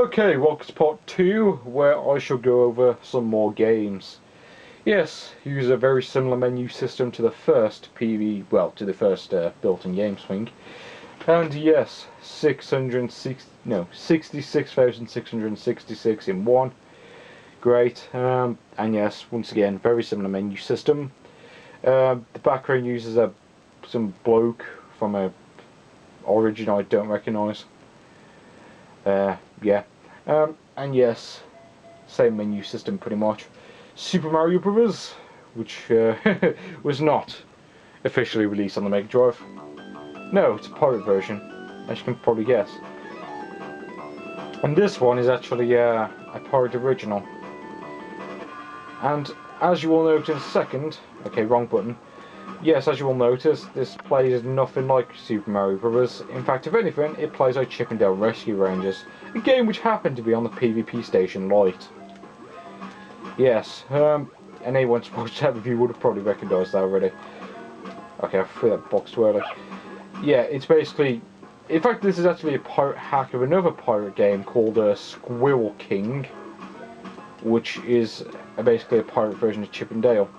Okay, welcome to part 2, where I shall go over some more games. Yes, use a very similar menu system to the first built-in game swing. And yes, 66,666 in one. Great. And yes, once again, very similar menu system. The background uses some bloke from a origin I don't recognise. Yeah. And yes, same menu system pretty much. Super Mario Bros., which was not officially released on the Mega Drive. No, it's a pirate version, as you can probably guess. And this one is actually a pirate original. And as you will note in a second, okay, wrong button. Yes, as you will notice, this plays nothing like Super Mario Bros. In fact, if anything, it plays like Chip 'n Dale Rescue Rangers, a game which happened to be on the PvP Station Lite. Yes, and anyone who's watched that review would have probably recognised that already. Okay, I threw that box too early. Yeah, it's basically... In fact, this is actually a pirate hack of another pirate game called Squirrel King, which is basically a pirate version of Chip 'n Dale,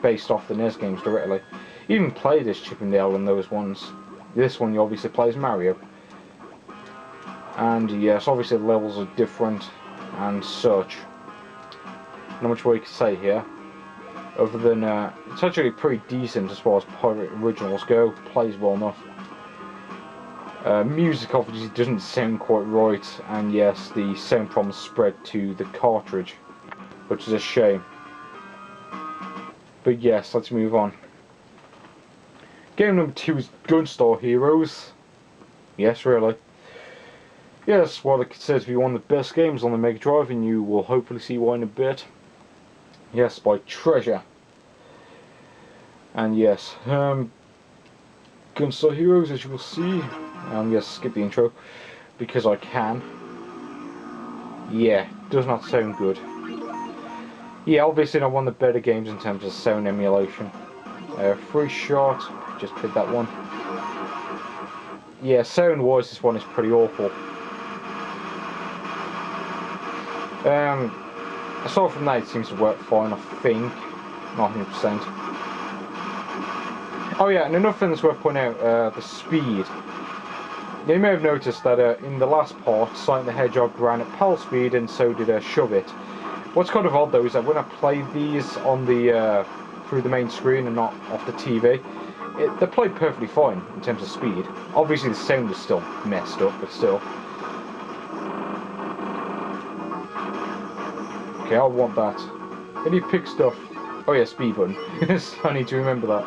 based off the NES games directly. You even played as Chip 'n Dale in those ones. This one you obviously play as Mario. And yes, obviously the levels are different and such. Not much more you can say here, other than it's actually pretty decent as far as pirate originals go. Plays well enough. Music obviously doesn't sound quite right, and yes, the sound problems spread to the cartridge, which is a shame. But yes, let's move on. Game number 2 is Gunstar Heroes. Yes, really. Yes, well, it considers to be one of the best games on the Mega Drive, and you will hopefully see why in a bit. Yes, by Treasure. And yes, Gunstar Heroes, as you will see. Yes, skip the intro, because I can. Yeah, does not sound good. Yeah, obviously not one of the better games in terms of sound emulation. Free shot, just picked that one. Yeah, sound-wise, this one is pretty awful. Aside from that, it seems to work fine, I think. Not 100%. Oh yeah, and another thing that's worth pointing out, the speed. You may have noticed that in the last part, Sonic the Hedgehog ran at PAL speed, and so did Shove It. What's kind of odd though is that when I played these on the through the main screen and not off the TV, they played perfectly fine in terms of speed. Obviously the sound is still messed up, but still. Okay, I'll want that. How do you pick stuff? Oh yeah, speed button. I need to remember that.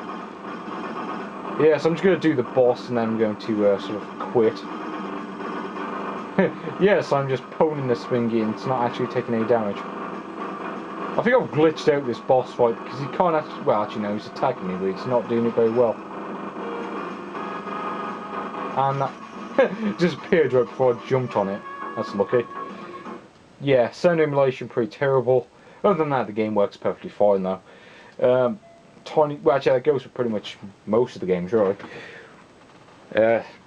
Yeah, so I'm just going to do the boss and then I'm going to sort of quit. Yes, I'm just poning the swingy and it's not actually taking any damage. I think I've glitched out this boss fight because he can't actually... Well, actually no, he's attacking me, but he's not doing it very well. And that just appeared right before I jumped on it. That's lucky. Yeah, sound emulation pretty terrible. Other than that, the game works perfectly fine though. Well, actually that goes for pretty much most of the games, really.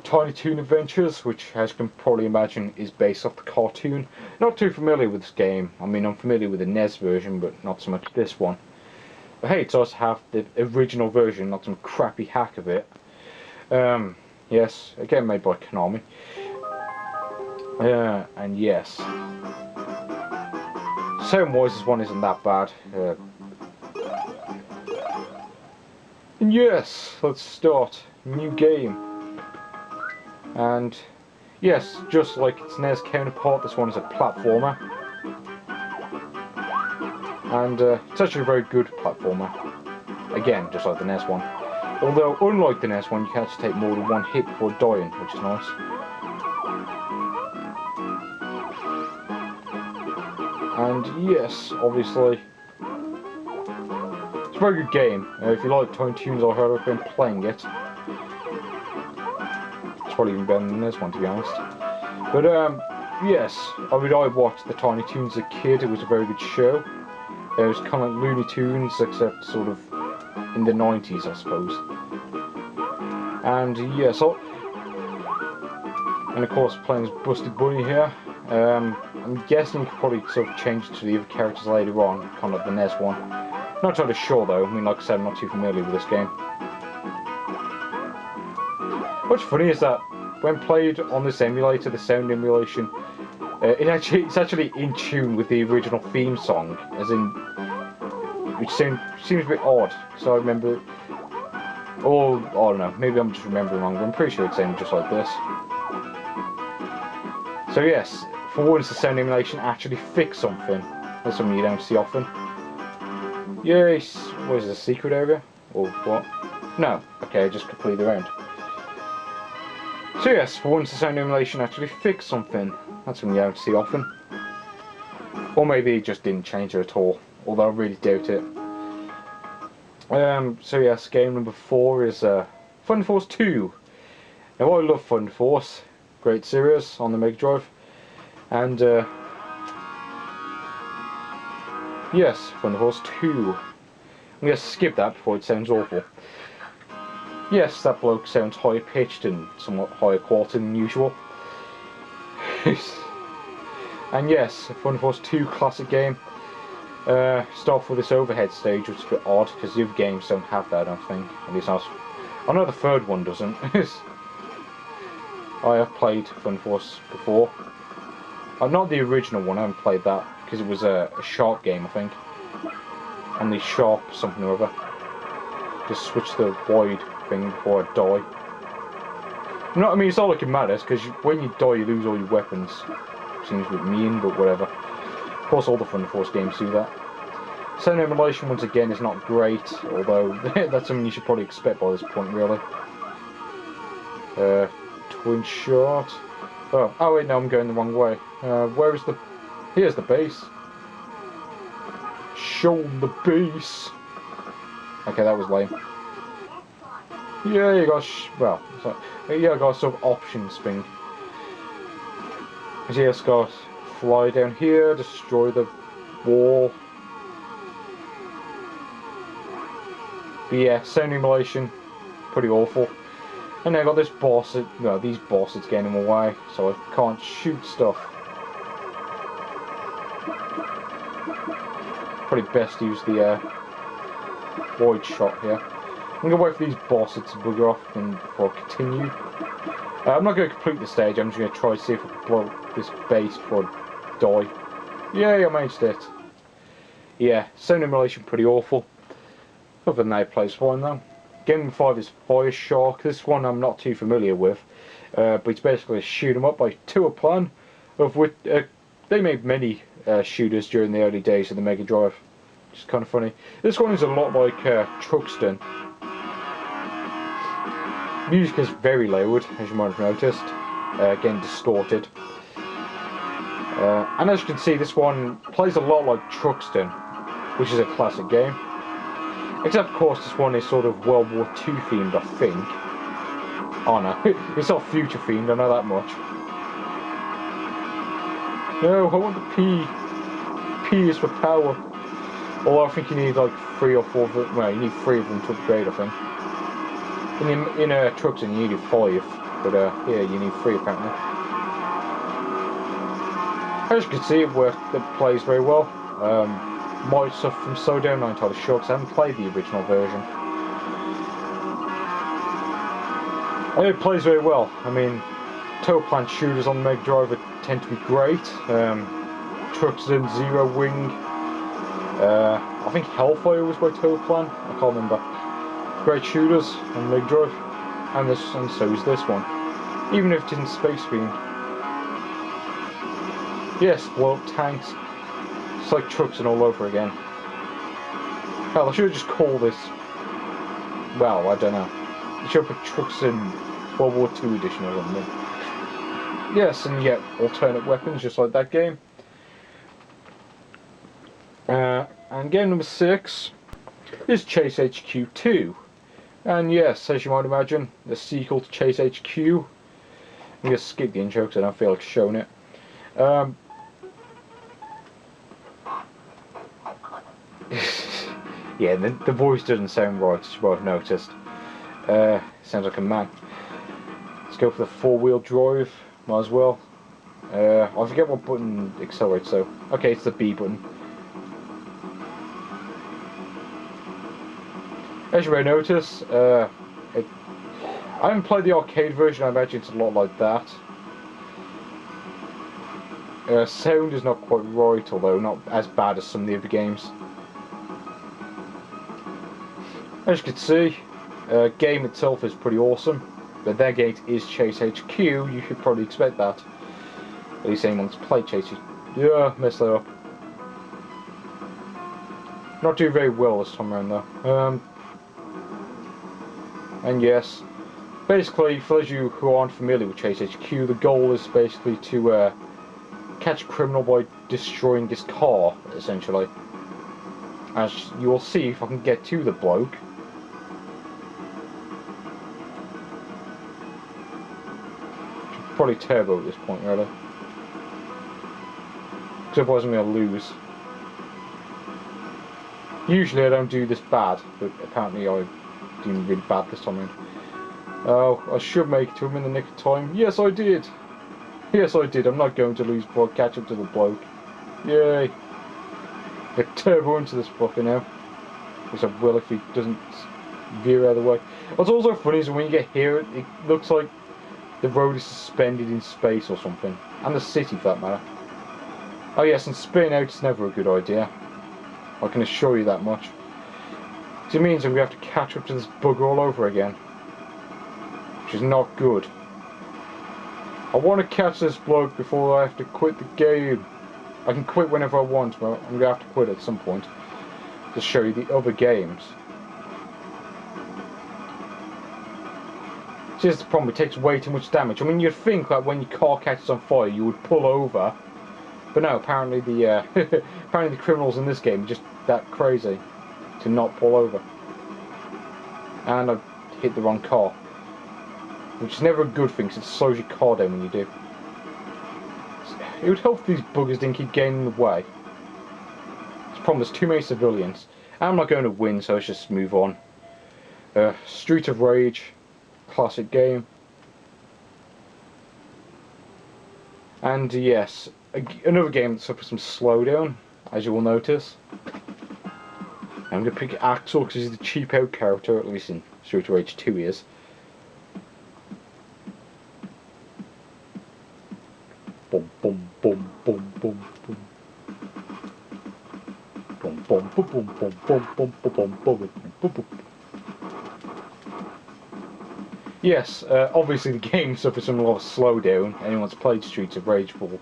Tiny Toon Adventures, which as you can probably imagine is based off the cartoon. Not too familiar with this game. I mean, I'm familiar with the NES version, but not so much this one. But hey, it's nice to have the original version, not some crappy hack of it. Yes, again made by Konami. And yes. Sound-wise, this one isn't that bad. And yes, let's start. New game. And yes, just like its NES counterpart, this one is a platformer. And it's actually a very good platformer. Again, just like the NES one. Although, unlike the NES one, you can actually take more than one hit before dying, which is nice. And yes, obviously, it's a very good game. If you like Tiny Toons, I heard I've been playing it. It's probably even better than this one, to be honest. But yes, I mean, I watched the Tiny Toons as a kid. It was a very good show. It was kind of like Looney Tunes, except sort of in the 90s, I suppose. And yes, and of course playing as Busted Bunny here. I'm guessing you could probably sort of change it to the other characters later on, kind of like the NES one. Not entirely sure though. I mean, like I said, I'm not too familiar with this game. What's funny is that when played on this emulator, the sound emulation, it's actually in tune with the original theme song, as in, which seems a bit odd. So I remember, or I don't know, maybe I'm just remembering wrong, but I'm pretty sure it's sounded just like this. So yes, for once the sound emulation actually fixed something. That's something you don't see often. Yes, what is this, a secret area? Or what? No, okay, I just completed the round. So yes, for once the sound emulation actually fixed something. That's something you don't see often. Or maybe it just didn't change it at all, although I really doubt it. So yes, game number 4 is Fun Force 2. Now I love Fun Force, great series on the Mega Drive. And yes, Fun Force 2. I'm going to skip that before it sounds awful. Yes, that bloke sounds higher pitched and somewhat higher quality than usual. And yes, Fun Force 2 classic game. Start off with this overhead stage, which is a bit odd because the other games don't have that, I don't think. At least I know the third one doesn't. I have played Fun Force before. Not the original one, I haven't played that because it was a sharp game, I think. On the sharp something or other. Just switch the wide thing before I die. You know what I mean? It's not like it matters because when you die, you lose all your weapons. Seems a bit mean, but whatever. Of course, all the Fun Force games do that. Sound emulation, once again, is not great, although that's something you should probably expect by this point, really. Twin shot. Oh wait, no, I'm going the wrong way. Where is the... Here's the base. Show the base. Okay, that was lame. Yeah, you got... yeah, I got sort of options thing. So yeah, it's got fly down here, destroy the wall. But yeah, sound emulation, pretty awful. And then I got this boss, well, these bosses getting in my way, so I can't shoot stuff. Probably best to use the wide shot here. I'm going to wait for these bosses to bugger off before I continue. I'm not going to complete the stage, I'm just going to try to see if I can blow this base before I die. Yay, I managed it. Yeah, sound emulation pretty awful. Other than that, it plays fine though. Game number 5 is Fire Shark. This one I'm not too familiar with, but it's basically a shoot 'em up by Tour Plan, of which they made many shooters during the early days of the Mega Drive. Which is kind of funny. This one is a lot like Truxton. Music is very loud, as you might have noticed, getting distorted. And as you can see, this one plays a lot like Truxton, which is a classic game. Except, of course, this one is sort of World War II themed, I think. Oh no, it's not future themed, I know that much. No, I want the P. P is for power. Although I think you need like 3 or 4 of them. Well, you need 3 of them to upgrade, I think. In Truxton you needed 5, but here you need 3 apparently. As you can see, it plays very well. Might suffer from slowdown, not entirely sure, because I haven't played the original version. And it plays very well. I mean, Total Plan shooters on the Mega Drive tend to be great. Truxton, Zero Wing. I think Hellfire was by Total Plan. I can't remember. Great shooters on the Mega Drive, and so is this one. Even if it's in space theme. Yes, blow up tanks. It's like Truxton all over again. Hell, I should have just called this... Well, I don't know. I should have put Truxton World War II edition or something. Yes, and you get alternate weapons just like that game. And game number 6 is Chase HQ 2. And yes, as you might imagine, the sequel to Chase HQ. I'm going to skip the intro because I don't feel like showing it. Yeah, the voice doesn't sound right, as you might have noticed. Sounds like a man. Let's go for the 4-wheel drive, might as well. I forget what button accelerates, so... Okay, it's the B button. As you may notice, I haven't played the arcade version, I imagine it's a lot like that. Sound is not quite right, although not as bad as some of the other games. As you can see, game itself is pretty awesome, but their gate is Chase HQ, you should probably expect that. At least anyone's played Chase HQ. Yeah, messed that up. Not doing very well this time around though. And yes, basically, for those of you who aren't familiar with Chase HQ, the goal is basically to catch a criminal by destroying his car, essentially. As you will see if I can get to the bloke. Probably turbo at this point, really. Because otherwise I'm going to lose. Usually I don't do this bad, but apparently I doing really bad this time around. Oh, I should make it to him in the nick of time. Yes, I did. Yes, I did. I'm not going to lose before I catch up to the bloke. Yay. Get turbo into this fucker now. Which I will if he doesn't veer out of the way. What's also funny is when you get here, it looks like the road is suspended in space or something. And the city, for that matter. Oh yes, and spinning out is never a good idea. I can assure you that much. It means I'm going to have to catch up to this bugger all over again. Which is not good. I want to catch this bloke before I have to quit the game. I can quit whenever I want, but I'm going to have to quit at some point. To show you the other games. See, that's the problem, it takes way too much damage. I mean, you'd think that when your car catches on fire, you would pull over. But no, apparently the apparently the criminals in this game are just that crazy to not pull over. And I hit the wrong car. Which is never a good thing, because it slows your car down when you do. It would help if these buggers didn't keep getting in the way. It's a problem, there's too many civilians. I'm not going to win, so let's just move on. Street of Rage. Classic game. And yes, another game that suffers some slowdown, as you will notice. I'm going to pick Axel because he's the cheap out character, at least in Street of Rage 2 he is. Boom, boom, boom, boom, boom, boom. Boom, boom, boom, boom, boom, boom, boom, boom, boom, boom, boom, boom. Yes, obviously the game suffers from a lot of slowdown. Anyone that's played Streets of Rage will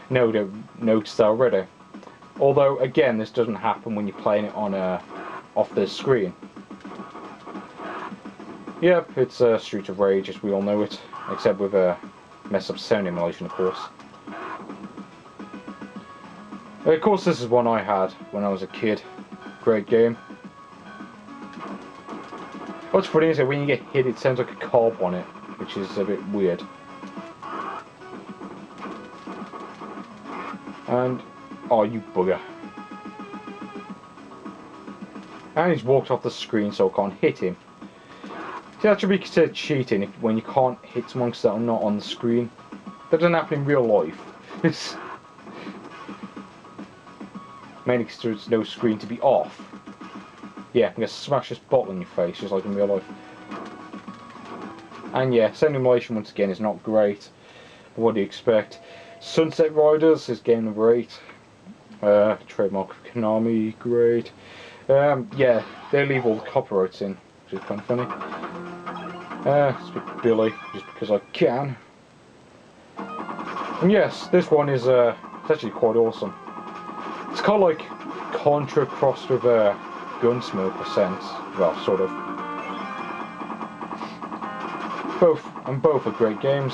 notice that already. Although, again, this doesn't happen when you're playing it on off the screen. Yep, it's Streets of Rage as we all know it, except with a mess up sound emulation, of course. Of course, this is one I had when I was a kid. Great game. What's funny is that when you get hit, it sounds like a car bonnet, which is a bit weird. And oh, you bugger! And he's walked off the screen, so I can't hit him. See, that should be considered cheating when you can't hit someone that are not on the screen. That doesn't happen in real life. It's mainly because there's no screen to be off. Yeah, I'm going to smash this bottle in your face, just like in real life. And yeah, sound emulation once again is not great. But what do you expect? Sunset Riders is game number 8. Trademark of Konami, great. Yeah, they leave all the copyrights in, which is kind of funny. It's a bit Billy, just because I can. And yes, this one is it's actually quite awesome. It's kind of like Contra crossed with Gunsmoke, in a sense. Well, sort of. Both are great games.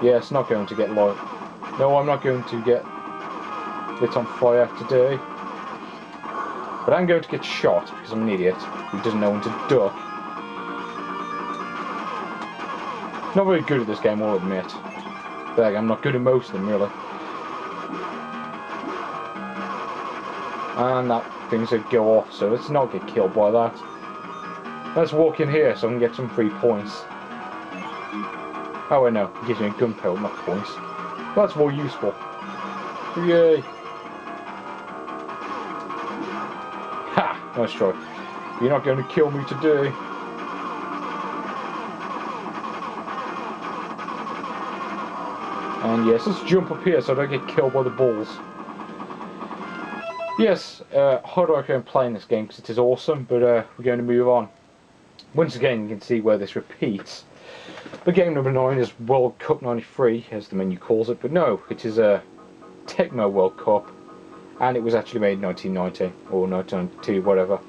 Yeah, it's not going to get light. No, I'm not going to get lit on fire today. But I'm going to get shot because I'm an idiot who doesn't know when to duck. Not very good at this game, I'll admit. But I'm not good at most of them, really. And that thing's going to go off, so let's not get killed by that. Let's walk in here so I can get some free points. Oh, I know. It gives me a gunpowder, not points. That's more useful. Yay! Ha! Nice try. You're not going to kill me today. And yes, let's jump up here so I don't get killed by the balls. Yes, how do I go and play in this game? Because it is awesome, but we're going to move on. Once again, you can see where this repeats. The game number 9 is World Cup 93, as the menu calls it, but no, it is a Tecmo World Cup, and it was actually made in 1990, or 1992, whatever.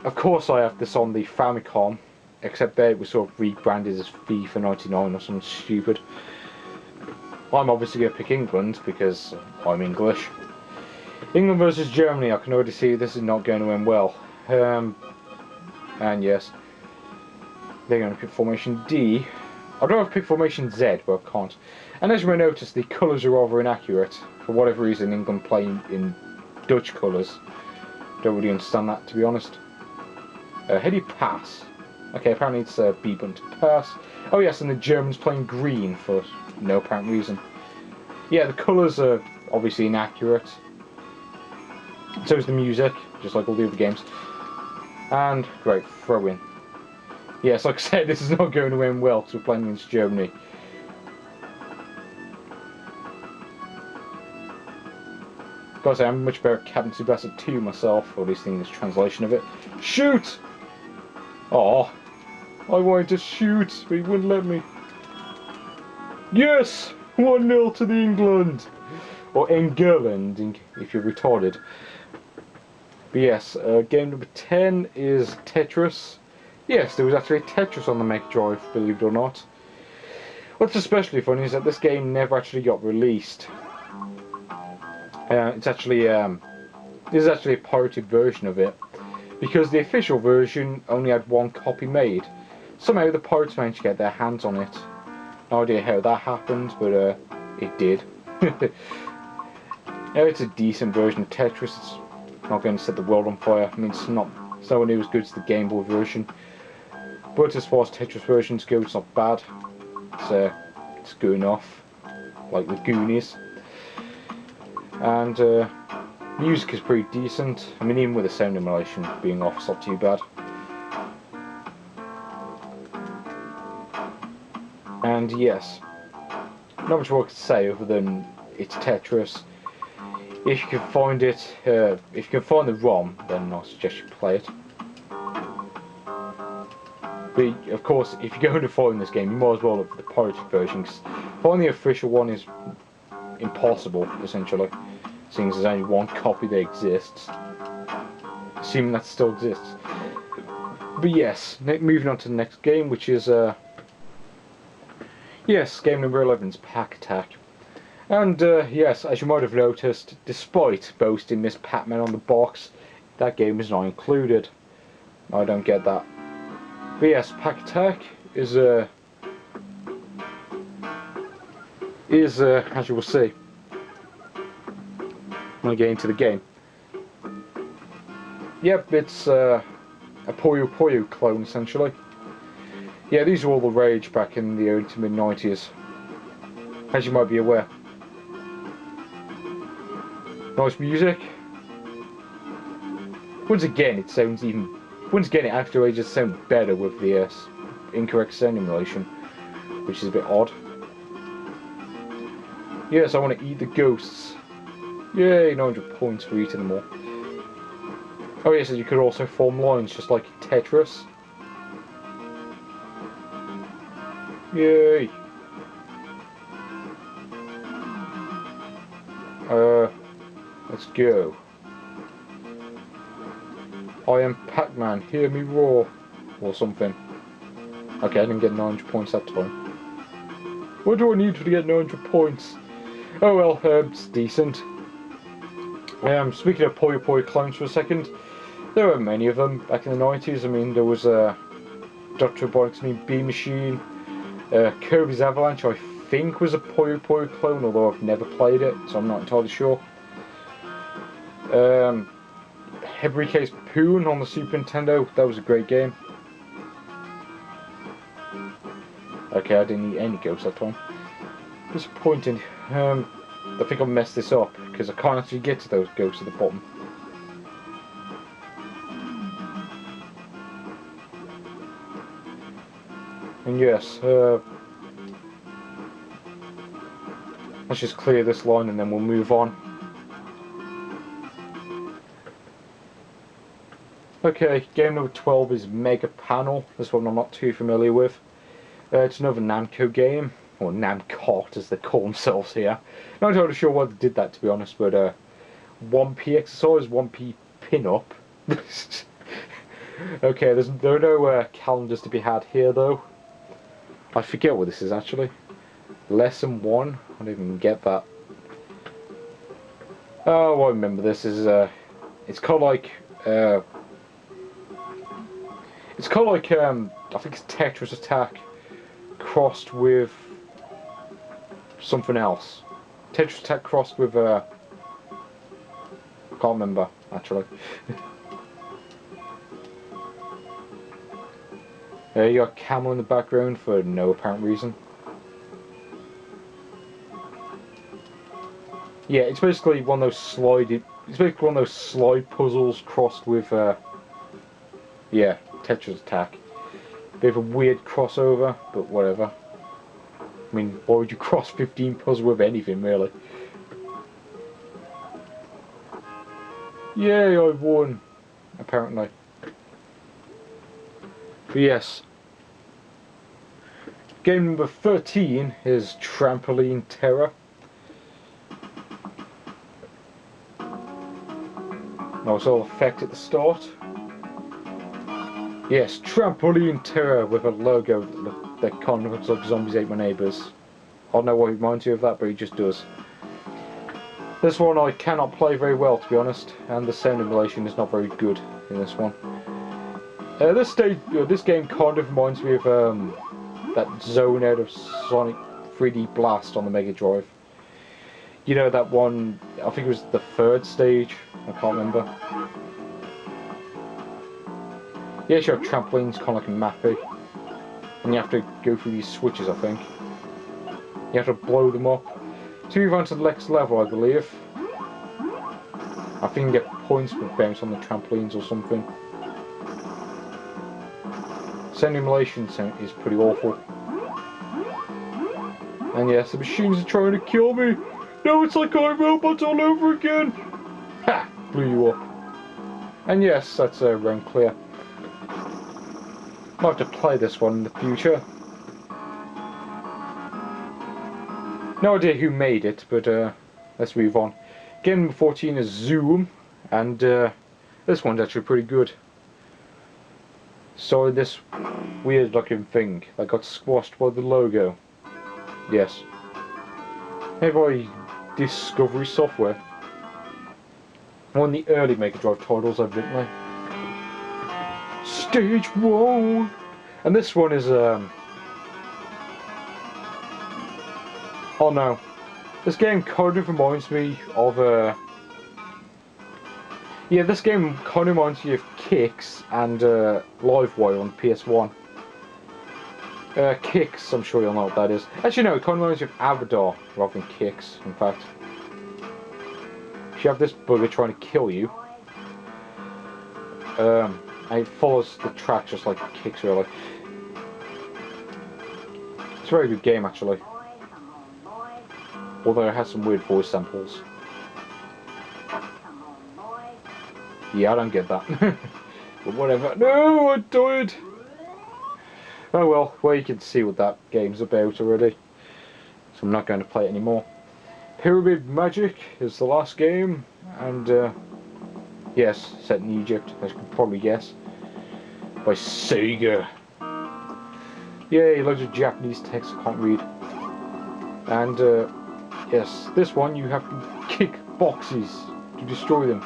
Of course I have this on the Famicom, except there it was sort of rebranded as FIFA 99 or something stupid. I'm obviously going to pick England, because I'm English. England versus Germany, I can already see this is not going to end well. And yes, they're going to pick formation D. I'd rather pick formation Z, but I can't. And as you may notice, the colours are rather inaccurate. For whatever reason, England playing in Dutch colours. Don't really understand that, to be honest. How do you pass? Okay, apparently it's B button to pass. Oh yes, and the Germans playing green for no apparent reason. Yeah, the colours are obviously inaccurate. So is the music, just like all the other games. And, great, throw in. Yes, like I said, this is not going to end well because we're playing against Germany. Gotta say, I'm much better at Captain Tsubasa 2 myself, or at least in this translation of it. Shoot! Oh, I wanted to shoot, but he wouldn't let me. Yes! 1-0 to the England! Or England, if you're retarded. But yes, game number 10 is Tetris. Yes, there was actually a Tetris on the Mega Drive, believe it or not. What's especially funny is that this game never actually got released. This is actually a pirated version of it, because the official version only had one copy made. Somehow the pirates managed to get their hands on it. No idea how that happened, but it did. It's a decent version of Tetris. It's not going to set the world on fire. I mean, it's nowhere near as good as the Game Boy version. But as far as Tetris versions go, it's not bad. It's good enough, like the Goonies. And music is pretty decent. I mean, even with the sound emulation being off, it's not too bad. And yes, not much more to say other than it's Tetris. If you can find it, if you can find the ROM, then I suggest you play it. But of course, if you're going to find this game, you might as well look for the pirated version, because finding the official one is impossible, essentially, seeing as there's only one copy that exists, assuming that still exists. But yes, moving on to the next game, which is yes, game number 11 is Pack Attack. And yes, as you might have noticed, despite boasting Miss Pac-Man on the box, that game is not included. I don't get that. But yes, Pack Attack is as you will see when I get into the game. Yep, it's a Puyo Puyo clone, essentially. Yeah, these were all the rage back in the early to mid-90s, as you might be aware. Nice music. Once again, it actually just sounds better with the incorrect sound emulation, which is a bit odd. Yes, I want to eat the ghosts. Yay, 900 points for eating them all. Oh yes, and you could also form lines just like Tetris. Yay! Let's go. I am Pac-Man, hear me roar, or something. Okay, I didn't get 900 points that time. What do I need to get 900 points? Oh well, it's decent. Speaking of Puyo Puyo clones for a second, there were many of them back in the 90s. I mean, there was Dr. Robotnik's Mean Bean Machine, Kirby's Avalanche, I think was a Puyo Puyo clone, although I've never played it, so I'm not entirely sure. Hebrique's Poon on the Super Nintendo, that was a great game. Okay, I didn't eat any ghosts that time. Disappointing. I think I messed this up because I can't actually get to those ghosts at the bottom. And yes, let's just clear this line and then we'll move on. Okay, game number 12 is Mega Panel. This one I'm not too familiar with. It's another Namco game, or Namcart as they call themselves here. Not entirely sure why they did that, to be honest, but 1p exercise, 1p pin-up. Okay, there are no calendars to be had here though. I forget what this is actually. Lesson 1? I didn't even get that. Oh, I remember this is it's kind of like I think it's Tetris Attack crossed with something else. Tetris Attack crossed with I can't remember actually. You got Camel in the background for no apparent reason. Yeah, it's basically one of those slide puzzles crossed with yeah, Tetris Attack. Bit of a weird crossover, but whatever. I mean, why would you cross 15 puzzles with anything, really? Yay, I won! Apparently. But yes. Game number 13 is Trampoline Terror. Also effect at the start. Yes, Trampoline Terror with a logo that kind of looks like Zombies Ate My Neighbours. I don't know why he reminds you of that, but he just does. This one I cannot play very well, to be honest, and the sound emulation is not very good in this one. This game kind of reminds me of that zone out of Sonic 3D Blast on the Mega Drive. You know that one, I think it was the third stage, I can't remember. Yeah, sure, trampolines kind of like a mappy. And you have to go through these switches, I think. You have to blow them up. To move on to the next level, I believe. I think you can get points for bounce on the trampolines or something. Sound emulation is pretty awful. And yes, the machines are trying to kill me! No, it's like iRobot all over again! Ha! Blew you up. And yes, that's round clear. Might have to play this one in the future. No idea who made it, but let's move on. Game number 14 is Zoom, and this one's actually pretty good. So this weird looking thing that got squashed by the logo. Yes. Made by Discovery Software. One of the early Mega Drive titles, evidently. Stage 1! And this one is oh no. This game kind of reminds me of yeah, this game kind of reminds me of Kicks and Livewire on PS1. Kicks, I'm sure you'll know what that is. Actually no, it kind of reminds me of Abadar rather than Kicks, in fact. If you have this bugger trying to kill you, and it follows the track just like Kicks, really. It's a very good game, actually. Although it has some weird voice samples. Yeah, I don't get that. But whatever. No, I died! Oh well, you can see what that game's about already. So I'm not going to play it anymore. Pyramid Magic is the last game, and yes, set in Egypt, as you can probably guess. By Sega. Yay, loads of Japanese text I can't read. And yes, this one you have to kick boxes to destroy them.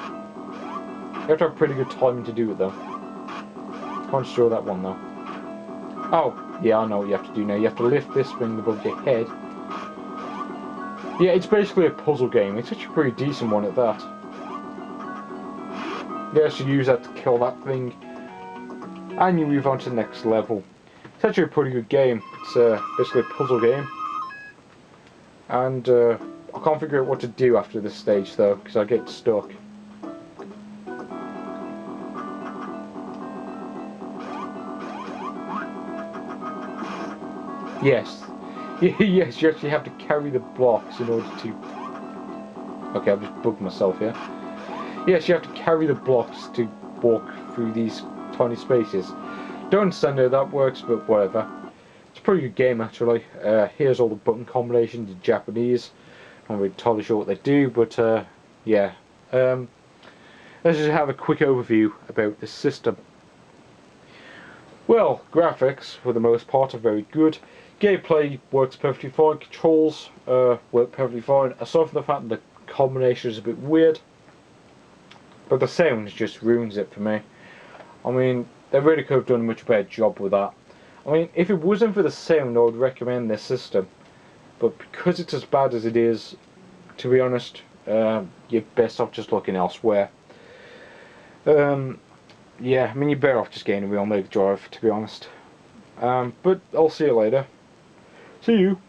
You have to have pretty good timing to do it though. Can't destroy that one though. Oh, yeah, I know what you have to do now. You have to lift this thing above your head. Yeah, it's basically a puzzle game. It's actually a pretty decent one at that. You actually use that to kill that thing. And you move on to the next level. It's actually a pretty good game. It's basically a puzzle game. And I can't figure out what to do after this stage though, because I get stuck. Yes. Yes, you actually have to carry the blocks in order to... Okay, I've just bugged myself here. Yes, you have to carry the blocks to walk through these tiny spaces. Don't understand how that works, but whatever. It's a pretty good game actually. Here's all the button combinations in Japanese. I'm not entirely sure what they do, but yeah. Let's just have a quick overview about this system. Well, graphics, for the most part, are very good. Gameplay works perfectly fine. Controls work perfectly fine. Aside from the fact that the combination is a bit weird. But the sound just ruins it for me. I mean, they really could have done a much better job with that. I mean, if it wasn't for the sound, I would recommend this system. But because it's as bad as it is, to be honest, you're best off just looking elsewhere. Yeah, I mean, you're better off just getting a real Mega Drive, to be honest. But I'll see you later. See you.